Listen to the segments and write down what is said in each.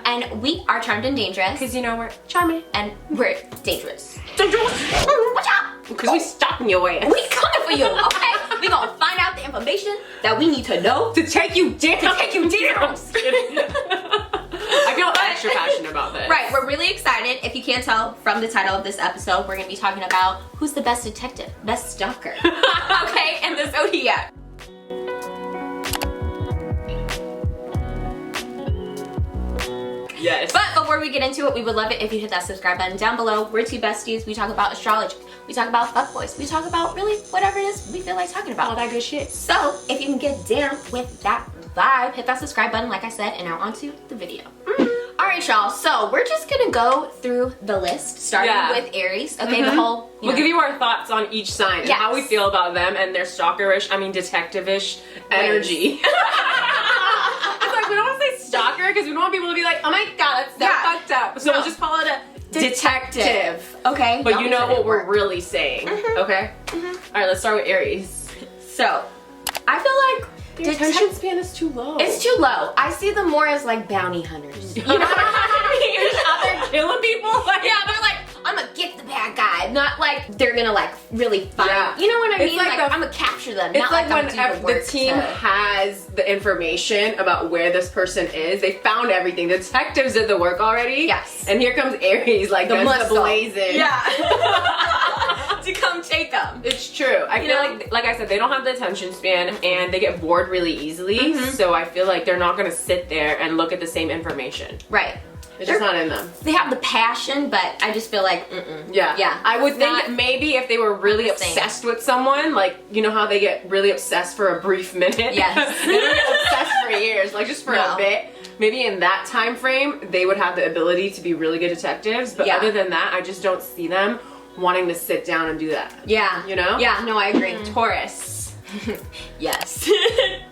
Yeah. And we are charmed and dangerous. Because you know we're charming. And we're dangerous. Dangerous! Watch out! Because we stopping your ass. We coming for you, okay? We gonna find out the information that we need to know To take you down. to take you down. I feel extra passionate about this. Right, we're really excited. If you can't tell from the title of this episode, we're gonna be talking about who's the best detective, best stalker, okay, and the Zodiac. Yes. But before we get into it, we would love it if you hit that subscribe button down below. We're two besties. We talk about astrology. We talk about fuckboys. We talk about really whatever it is we feel like talking about. All that good shit. So if you can get down with that vibe, hit that subscribe button like I said, and now onto the video. Alright y'all, so we're just gonna go through the list, starting with Aries. Okay, the whole, We'll give you our thoughts on each sign and how we feel about them and their stalkerish, detective-ish energy. It's like, we don't want to say stalker because we don't want people to be like, oh my god, that's so fucked up. So we'll just call it a detective. Okay. But you know what we're really saying, okay? Alright, let's start with Aries. So, I feel like Their attention span is too low. it's too low. I see them more as like bounty hunters. You know what I mean? They're just out there killing people. Like, Yeah, they're like, I'm gonna get the bad guy. Not like they're gonna like really find. Yeah. You know what I It's mean? like Like, the- I'm gonna capture them. It's not like I'm when gonna do the work team to- has the information about where this person is. They found everything. The detectives did the work already. Yes. And here comes Aries, like The guns muscle. blazing. Yeah. To come take them. It's true. I feel like I said, they don't have the attention span and they get bored really easily. So I feel like they're not gonna sit there and look at the same information. Right. It's just not in them. They have the passion, but I just feel like, Yeah. Yeah. I would It's think not maybe if they were really the same. obsessed with someone, like, you know how they get really obsessed for a brief minute? Yes. They don't get obsessed for years, like just for No. a bit. Maybe in that time frame, they would have the ability to be really good detectives. But Yeah. other than that, I just don't see them wanting to sit down and do that. Yeah. You know? Yeah, no, I agree. Taurus. Yes.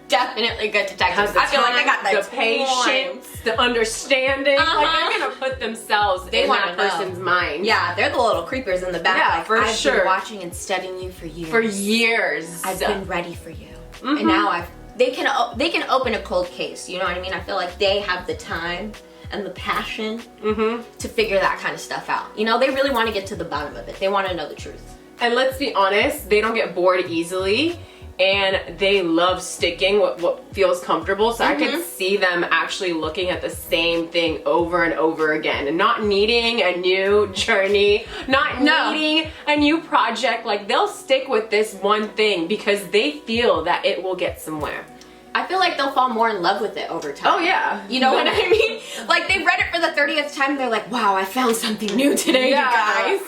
Definitely good detectives. Has the I feel like they time, got the patience, the understanding. Like they're gonna put themselves in wanna that person's mind. Yeah, they're the little creepers in the back. Yeah, like, for I've sure. been watching and studying you for years. For years. I've been ready for you. And now they can open a cold case, you know what I mean? I feel like they have the time and the passion to figure that kind of stuff out. You know, they really want to get to the bottom of it. They want to know the truth. And let's be honest, they don't get bored easily and they love sticking with what feels comfortable. So I could see them actually looking at the same thing over and over again and not needing a new journey, not needing a new project. Like they'll stick with this one thing because they feel that it will get somewhere. I feel like they'll fall more in love with it over time. Oh yeah. You know what I mean? Like they read it for the 30th time, they're like, wow, I found something new today, you guys.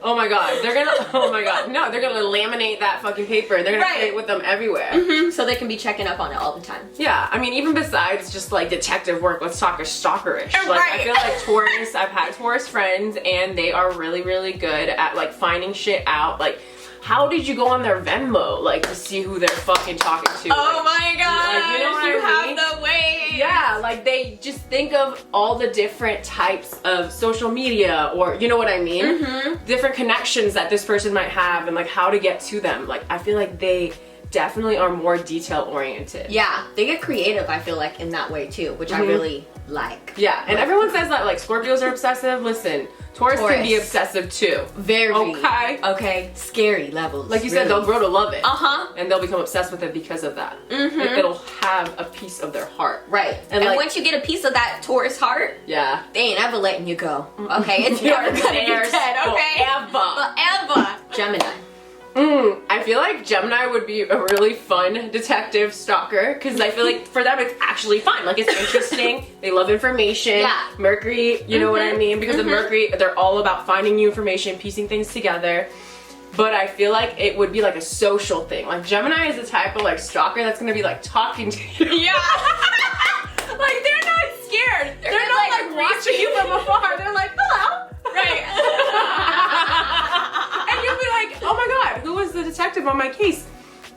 Oh my god, they're gonna, oh my god, no, they're gonna laminate that fucking paper and they're gonna carry it with them everywhere. So they can be checking up on it all the time. Yeah, I mean, even besides just like detective work, let's talk stalkerish. Like, Right. I feel like Taurus, I've had Taurus friends and they are really, really good at like finding shit out. Like, how did you go on their Venmo, like, to see who they're fucking talking to? Oh my god, like, you know what I mean? have the way. Yeah, like they just think of all the different types of social media or, you know what I mean? Different connections that this person might have and like how to get to them. Like, I feel like they definitely are more detail oriented. Yeah, they get creative, I feel like, in that way too, which I really like. Yeah, and everyone says that like Scorpios are obsessive. Listen, Taurus can be obsessive too. Very. Okay. Okay, scary levels. Like you said, they'll grow to love it. And they'll become obsessed with it because of that. Like, it'll have a piece of their heart. Right. And like, once you get a piece of that Taurus heart, yeah, they ain't ever letting you go. Okay, it's never gonna be dead, okay? Forever. Gemini. I feel like Gemini would be a really fun detective stalker because I feel like for them it's actually fun. Like it's interesting. They love information. Yeah. Mercury, you know what I mean? Because of Mercury, they're all about finding new information, piecing things together. But I feel like it would be like a social thing. Like Gemini is the type of like stalker that's gonna be like talking to you. Yeah. Like they're not scared. They're not like watching you from afar. They're like, hello. Right. And you'll be like, oh my god, who was the detective on my case?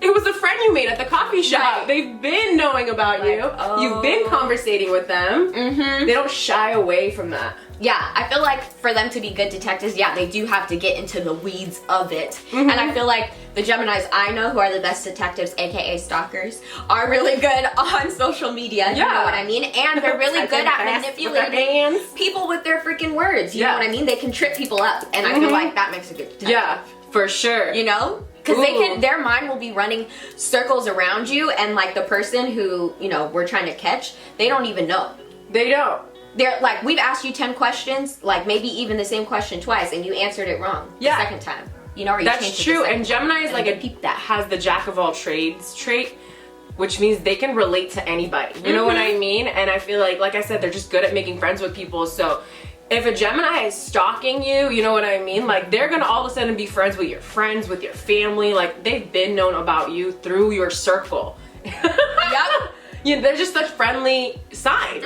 It was a friend you made at the coffee shop. Right. They've been knowing about you. Oh. You've been conversating with them. They don't shy away from that. Yeah, I feel like for them to be good detectives, yeah, they do have to get into the weeds of it. And I feel like the Geminis I know who are the best detectives, aka stalkers, are really good on social media, you know what I mean? And they're really good at manipulating people with their freaking words, you know what I mean? They can trip people up, and I feel like that makes a good detective. Yeah, for sure. You know? Because their mind will be running circles around you, and like the person who, you know, we're trying to catch, they don't even know. They don't. They're like, we've asked you 10 questions, like maybe even the same question twice, and you answered it wrong the second time. You know, or you that's true. And Gemini is like has the jack of all trades trait, which means they can relate to anybody. You know what I mean? And I feel like I said, they're just good at making friends with people. So if a Gemini is stalking you, you know what I mean? Like, they're gonna all of a sudden be friends with your friends, with your family. Like, they've been known about you through your circle. Yep. You know, they're just such friendly signs.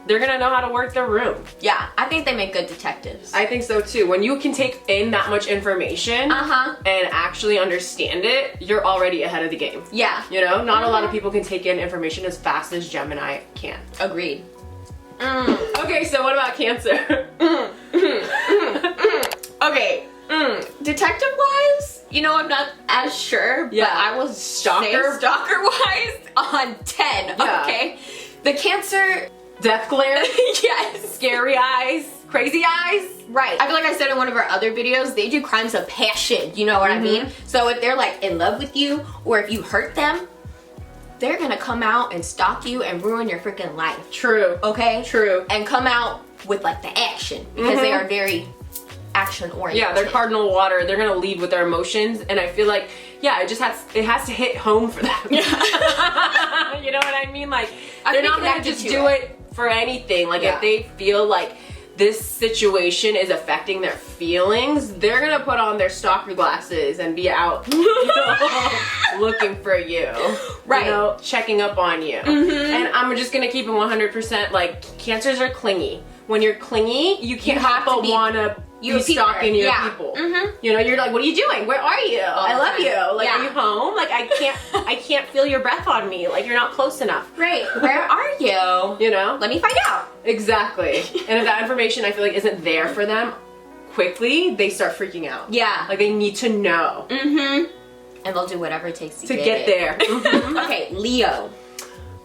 They're gonna know how to work their room. Yeah, I think they make good detectives. I think so too. When you can take in that much information and actually understand it, you're already ahead of the game. Yeah. You know, not a lot of people can take in information as fast as Gemini can. Agreed. Okay, so what about Cancer? Okay, detective-wise, you know, I'm not as sure, but I will stalker-wise on 10, okay? The Cancer... Death glare? Yes. Scary eyes? Crazy eyes? Right. I feel like I said in one of our other videos, they do crimes of passion, you know what I mean? So if they're like in love with you, or if you hurt them, they're gonna come out and stalk you and ruin your freaking life. True. Okay? True. And come out with like the action, because they are very action oriented. Yeah, they're cardinal water. They're gonna lead with their emotions, and I feel like, yeah, it has to hit home for them. You know what I mean? Like, they're not gonna just do it for anything. Like, if they feel like this situation is affecting their feelings, they're gonna put on their stalker glasses and be out, you know, looking for you, right? You know, checking up on you. And I'm just gonna keep it 100%. Like, Cancers are clingy. When you're clingy, you can't help but wanna be stalking your people. You know, you're like, what are you doing? Where are you? I love you. Like, are you home? Like, I can't feel your breath on me. Like, you're not close enough. Right. Where are you? You know? Let me find out. Exactly. And if that information, I feel like, isn't there for them quickly, they start freaking out. Yeah. Like, they need to know. And they'll do whatever it takes to get there. Okay, Leo.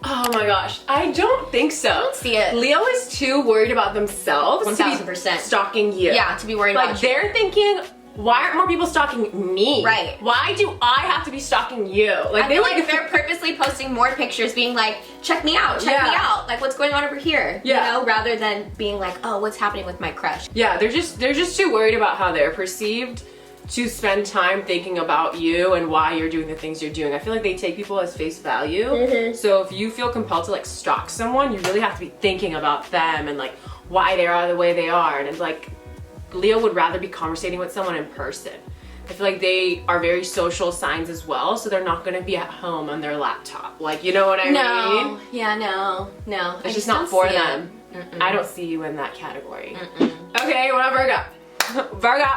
Oh my gosh, I don't think so. I don't see it. Leo is too worried about themselves 1000% stalking you. Yeah, to be worried about you. Like, they're thinking, why aren't more people stalking me? Right. Why do I have to be stalking you? Like, I feel like they're purposely posting more pictures being like, check me out, check me out. Like, what's going on over here? You know, rather than being like, oh, what's happening with my crush? Yeah, they're just too worried about how they're perceived to spend time thinking about you and why you're doing the things you're doing. I feel like they take people as face value. So if you feel compelled to like stalk someone, you really have to be thinking about them and like why they are the way they are. And it's like, Leo would rather be conversating with someone in person. I feel like they are very social signs as well, so they're not gonna be at home on their laptop. Like, you know what I mean? Yeah, no. It's just not for them. I don't see you in that category. Okay, what about Virgo? Virgo.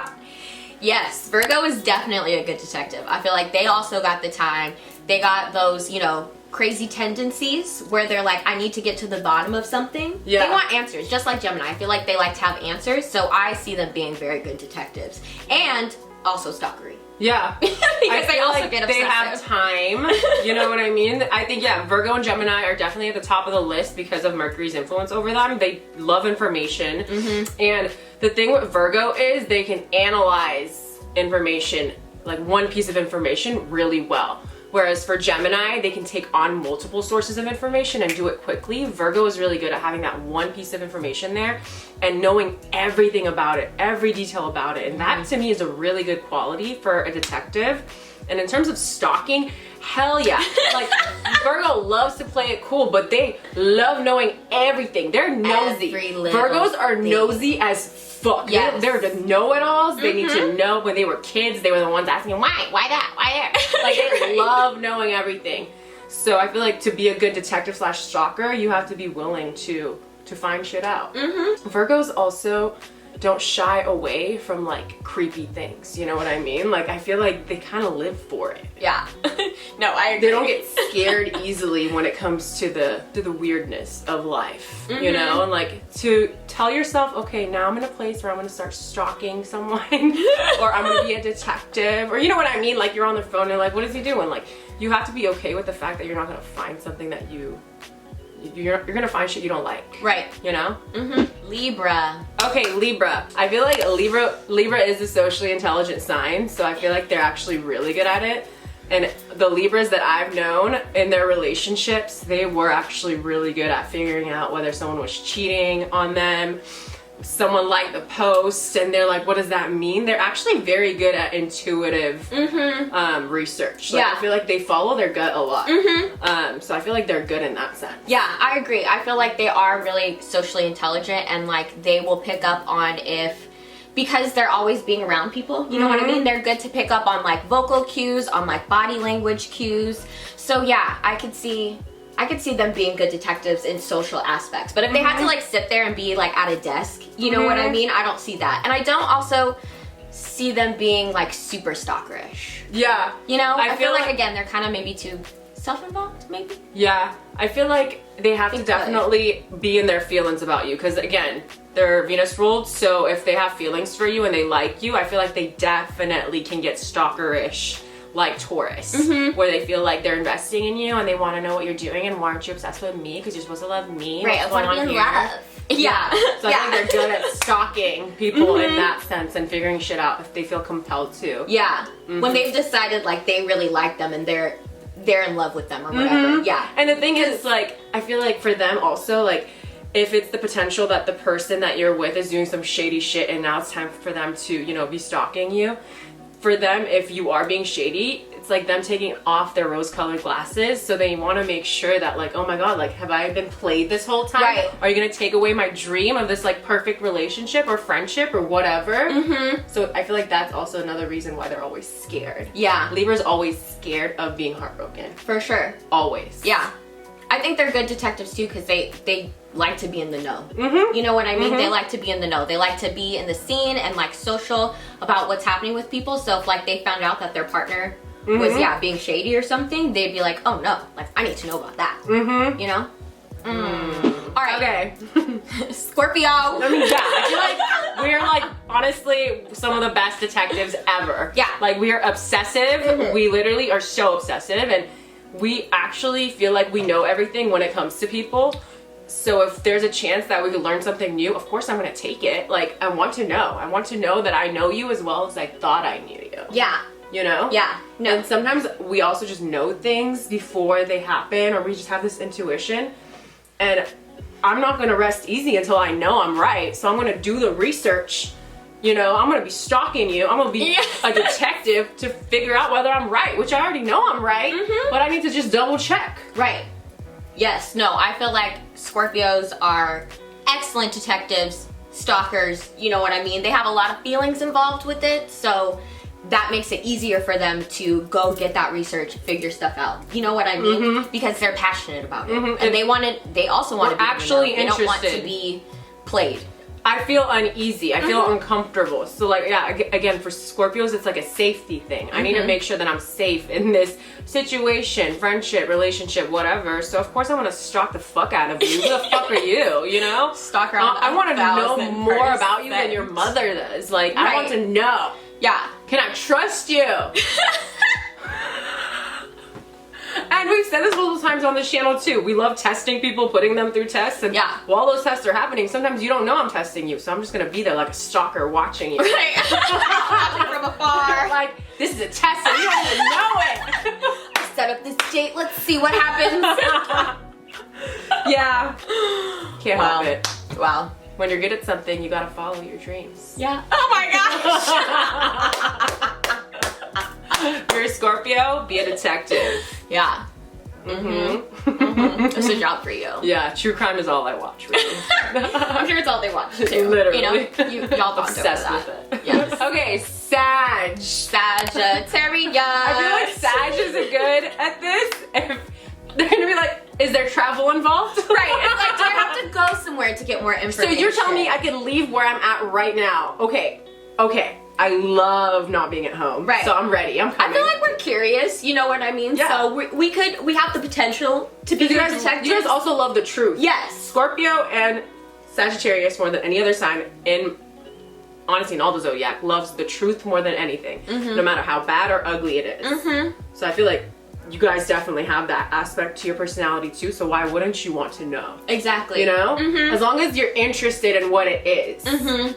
Yes, Virgo is definitely a good detective. I feel like they also got the time. They got those, you know, crazy tendencies where they're like, I need to get to the bottom of something. They want answers, just like Gemini. I feel like they like to have answers, so I see them being very good detectives. And also stalkery. Yeah. Because I feel like they have time. You know what I mean? I think, yeah, Virgo and Gemini are definitely at the top of the list because of Mercury's influence over them. They love information. And the thing with Virgo is they can analyze information, like one piece of information, really well. Whereas for Gemini, they can take on multiple sources of information and do it quickly. Virgo is really good at having that one piece of information there and knowing everything about it, every detail about it. And that to me is a really good quality for a detective. And in terms of stalking, hell yeah. Like, Virgo loves to play it cool, but they love knowing everything. They're nosy. Virgos are nosy as fuck. Yes. They're the know-it-alls. They need to know. When they were kids, they were the ones asking, why that, why there? Like, they love knowing everything. So I feel like to be a good detective / stalker, you have to be willing to find shit out. Virgos also don't shy away from like creepy things, you know what I mean? Like I feel like they kind of live for it. Yeah. No, I agree. They don't get scared easily when it comes to the weirdness of life, you know? And like to tell yourself, okay, now I'm in a place where I'm gonna start stalking someone or I'm gonna be a detective, or you know what I mean? Like you're on the phone and like, what is he doing? Like you have to be okay with the fact that you're not gonna find something that you're gonna find shit you don't like. Right. You know? Libra. Okay, Libra. I feel like Libra is a socially intelligent sign, so I feel like they're actually really good at it. And the Libras that I've known in their relationships, they were actually really good at figuring out whether someone was cheating on them. Someone liked the post and they're like, what does that mean? They're actually very good at intuitive research. Like, Yeah. I feel like they follow their gut a lot. So I feel like they're good in that sense. Yeah, I agree. I feel like they are really socially intelligent and like they will pick up on because they're always being around people, you know what I mean? They're good to pick up on like vocal cues, on like body language cues. So yeah, I could see them being good detectives in social aspects. But if they had to like sit there and be like at a desk, you know what I mean? I don't see that. And I don't also see them being like super stalkerish. Yeah. You know? I feel like like again, they're kind of maybe too self-involved, maybe? Yeah, I feel like they have to definitely be in their feelings about you because again, they're Venus ruled, so if they have feelings for you and they like you, I feel like they definitely can get stalkerish like Taurus, where they feel like they're investing in you and they want to know what you're doing and why aren't you obsessed with me because you're supposed to love me. Right, I want to be in love. Yeah. So I think they're good at stalking people in that sense and figuring shit out if they feel compelled to. Yeah. When they've decided like they really like them and they're in love with them or whatever. Yeah. And the thing is, like, I feel like for them also, like, if it's the potential that the person that you're with is doing some shady shit and now it's time for them to, you know, be stalking you, for them, if you are being shady, it's like them taking off their rose-colored glasses, so they want to make sure that like, oh my god, like, have I been played this whole time? Right. Are you gonna take away my dream of this like perfect relationship or friendship or whatever? So I feel like that's also another reason why they're always scared. Yeah. Libra's always scared of being heartbroken. For sure. Always. Yeah. I think they're good detectives too because they like to be in the know. You know what I mean? They like to be in the know. They like to be in the scene and like social about what's happening with people. So if like they found out that their partner was being shady or something, they'd be like, oh no, like I need to know about that. You know? All right. Okay. Scorpio. I mean, yeah, I feel like we're like honestly some of the best detectives ever. Yeah. Like we are obsessive. We literally are so obsessive and we actually feel like we know everything when it comes to people. So if there's a chance that we could learn something new, of course I'm gonna take it. Like I want to know. I want to know that I know you as well as I thought I knew you. Yeah. You know? Yeah. No. And sometimes we also just know things before they happen or we just have this intuition. And I'm not gonna rest easy until I know I'm right. So I'm gonna do the research. You know, I'm gonna be stalking you. I'm gonna be a detective to figure out whether I'm right, which I already know I'm right, but I need to just double check. Right. Yes, no, I feel like Scorpios are excellent detectives, stalkers, you know what I mean? They have a lot of feelings involved with it, so that makes it easier for them to go get that research, figure stuff out. You know what I mean? Because they're passionate about it. And they also want to be actually interested. They don't want to interested. be played. I feel uneasy. I feel uncomfortable. So like, yeah, again, for Scorpios, it's like a safety thing. I need to make sure that I'm safe in this situation, friendship, relationship, whatever. So of course I want to stalk the fuck out of you. Who the fuck are you, you know? Stalker. I want to know more about you than your mother does. Like, I want to know. Yeah. Can I trust you? And we've said this multiple times on this channel too. We love testing people, putting them through tests, and while those tests are happening, sometimes you don't know I'm testing you, so I'm just gonna be there like a stalker watching you. Right. Watching from afar. Like, this is a test and you don't even know it. I set up this date, let's see what happens. Yeah. Can't help it. Wow. When you're good at something, you gotta follow your dreams. Yeah. Oh my gosh. If you're a Scorpio, be a detective. Yeah. It's a job for you. Yeah, true crime is all I watch, really. I'm sure it's all they watch too. Literally. You know, y'all obsessed with it. Yes. Okay, Sag. Sagittarius. I feel like Sag is good at this. If they're gonna be like, Is there travel involved? Right. It's like, do I have to go somewhere to get more So information? you're telling me I can leave where I'm at right now? Okay. I love not being at home. Right. So I'm ready. I'm coming. I feel like we're curious, you know what I mean? Yeah. So we have the potential to be you good guys, detectives. you guys also love the truth. Yes. Scorpio and Sagittarius, more than any other sign honestly in all the zodiac, loves the truth more than anything, no matter how bad or ugly it is. So I feel like you guys definitely have that aspect to your personality too, so why wouldn't you want to know? Exactly. You know? As long as you're interested in what it is.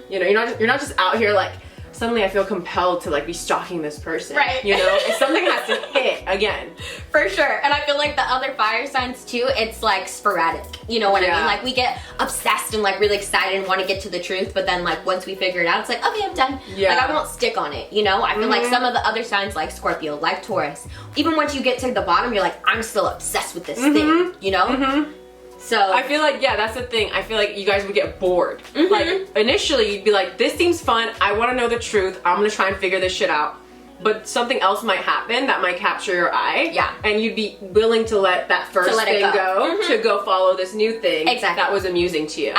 You know, you're not just out here like, suddenly I feel compelled to like be stalking this person. Right. You know? If something has to hit again. For sure. And I feel like the other fire signs too, it's like sporadic. You know what I mean? Like we get obsessed and like really excited and want to get to the truth, but then like once we figure it out, it's like, okay, I'm done. Yeah. Like I won't stick on it, you know? I feel like some of the other signs like Scorpio, like Taurus, even once you get to the bottom, you're like, I'm still obsessed with this thing, you know? So I feel like, yeah, that's the thing. I feel like you guys would get bored. Like, initially, you'd be like, this seems fun. I want to know the truth. I'm going to try and figure this shit out. But something else might happen that might capture your eye. Yeah. And you'd be willing to let that first let it thing go. to go follow this new thing Exactly. that was amusing to you.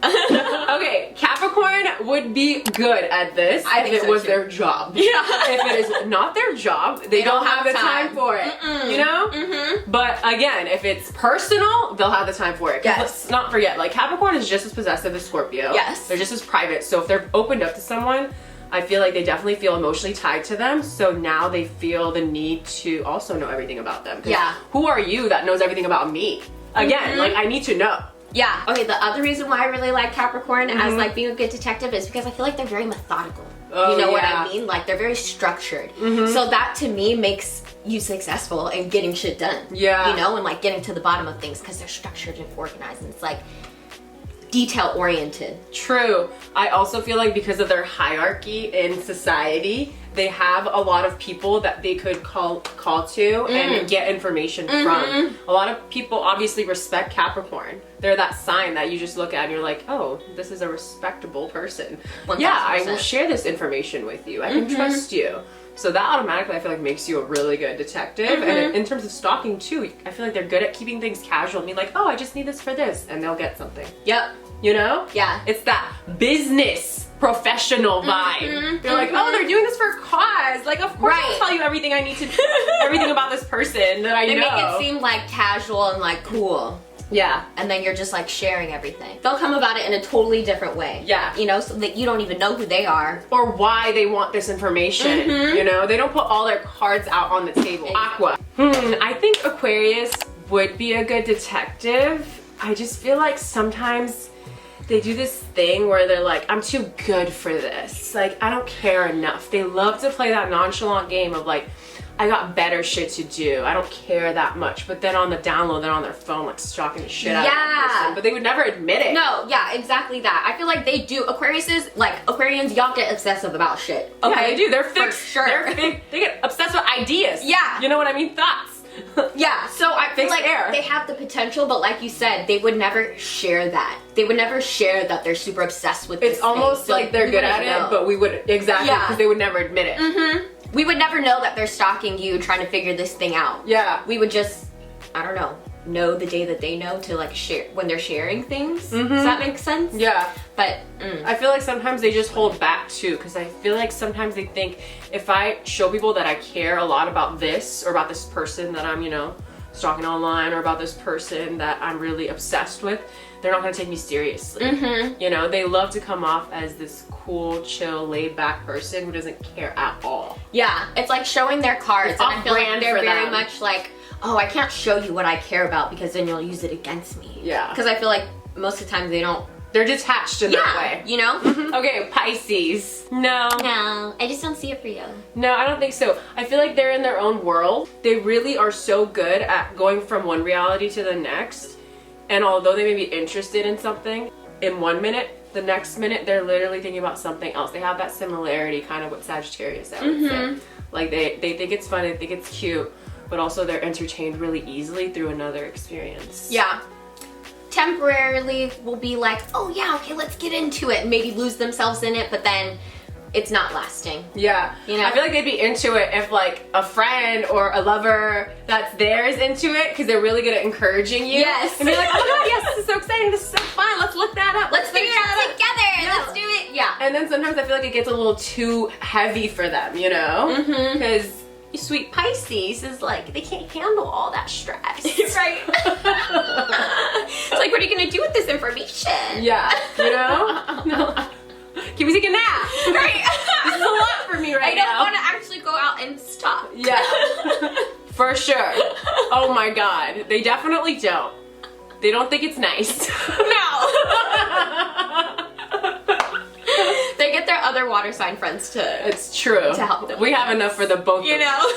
Okay, Capricorn would be good at this I if think it so was too. their job. Yeah. If it is not their job, they don't have the time for it. You know? But again, if it's personal, they'll have the time for it. 'Cause Yes. let's not forget, like Capricorn is just as possessive as Scorpio. Yes. They're just as private. So if they're opened up to someone, I feel like they definitely feel emotionally tied to them. So now they feel the need to also know everything about them. 'Cause Yeah. who are you that knows everything about me? Again, like I need to know. Yeah. Okay, the other reason why I really like Capricorn as like being a good detective is because I feel like they're very methodical. Oh, you know what yeah. I mean? Like they're very structured. So that to me makes you successful in getting shit done. Yeah. You know, and like getting to the bottom of things because they're structured and organized and it's like detail oriented. True. I also feel like because of their hierarchy in society, they have a lot of people that they could call to and get information from. A lot of people obviously respect Capricorn. They're that sign that you just look at and you're like, oh, this is a respectable person. 1000%. Yeah, I will share this information with you. I can trust you. So that automatically I feel like makes you a really good detective. And in terms of stalking too, I feel like they're good at keeping things casual and being like, oh, I just need this for this, and they'll get something. Yep. You know? Yeah. It's that business professional vibe. You're like, oh, they're doing this for a cause. Like, of course I'll tell you everything I need to everything about this person that I They know. make it seem like casual and like cool. Yeah. And then you're just like sharing everything. They'll come about it in a totally different way. Yeah. You know, so that you don't even know who they are. Or why they want this information. You know, they don't put all their cards out on the table. Aqua. I think Aquarius would be a good detective. I just feel like sometimes they do this thing where they're like, I'm too good for this. Like, I don't care enough. They love to play that nonchalant game of like, I got better shit to do. I don't care that much. But then on the download, they're on their phone like stalking the shit out of that person. But they would never admit it. No, yeah, exactly that. I feel like they do. Aquarians, y'all get obsessive about shit. Okay, Yeah, they do. They're fixed. For sure. They're they get obsessed with ideas. Yeah. You know what I mean? Thoughts. Yeah, so I feel Fixed like air. they have the potential, but like you said, they would never share that. They would never share that they're super obsessed with this It's almost thing. So like they're we good wouldn't at know. it, but we would because Yeah. they would never admit it. We would never know that they're stalking you, trying to figure this thing out. Yeah. We would just, I don't know the day that they know to like share when they're sharing things. Does that make sense? Yeah. But I feel like sometimes they just hold back too, because I feel like sometimes they think if I show people that I care a lot about this or about this person that I'm, you know, stalking online or about this person that I'm really obsessed with, they're not gonna take me seriously. You know, they love to come off as this cool, chill, laid back person who doesn't care at all. yeah, it's like showing their cards, It's and I feel like off-brand they're for very them. much like, oh, I can't show you what I care about because then you'll use it against me. Yeah. Because I feel like most of the time they don't. They're detached in that way. You know? Okay, Pisces. No. No, I just don't see it for you. No, I don't think so. I feel like they're in their own world. They really are so good at going from one reality to the next. And although they may be interested in something in 1 minute, the next minute they're literally thinking about something else. They have that similarity kind of with Sagittarius, I would say. Like they think it's fun, they think it's cute, but also they're entertained really easily through another experience. Yeah. Temporarily will be like, oh yeah, okay, let's get into it, and maybe lose themselves in it, but then it's not lasting. Yeah. You know? I feel like they'd be into it if like a friend or a lover that's there is into it because they're really good at encouraging you. Yes. And they're like, oh my god, yes, this is so exciting, this is so fun, let's look that up. Let's figure it out that together. Yeah. Let's do it. Yeah. And then sometimes I feel like it gets a little too heavy for them, you know? Because sweet Pisces is like, they can't handle all that stress. Right. It's like, what are you gonna do with this information? Yeah, you know? No. Can we take a nap? Right. This is a lot for me right now. I don't want to actually go out and stop. Yeah, for sure. Oh my god, they definitely don't. They don't think it's nice. No. They get their other water sign friends to It's true. To help them. We have enough for the both you of know.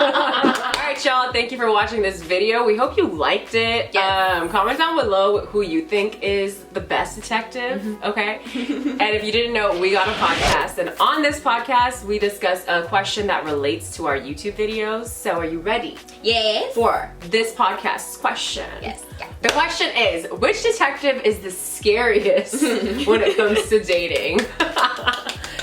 Alright y'all, thank you for watching this video. We hope you liked it. Yes. Comment down below who you think is the best detective, okay? And if you didn't know, we got a podcast. And on this podcast, we discuss a question that relates to our YouTube videos. So are you ready Yes. for this podcast's question? Yes. Yeah. The question is, which detective is the scariest when it comes to dating?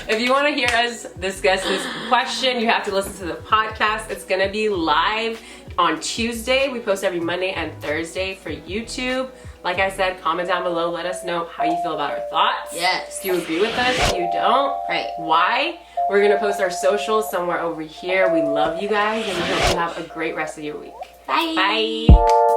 If you want to hear us discuss this question, you have to listen to the podcast. It's going to be live on Tuesday. We post every Monday and Thursday for YouTube. Like I said, comment down below. Let us know how you feel about our thoughts. Yes. If you agree with us, if you don't. Right. Why? We're going to post our socials somewhere over here. We love you guys, and we hope you have a great rest of your week. Bye. Bye.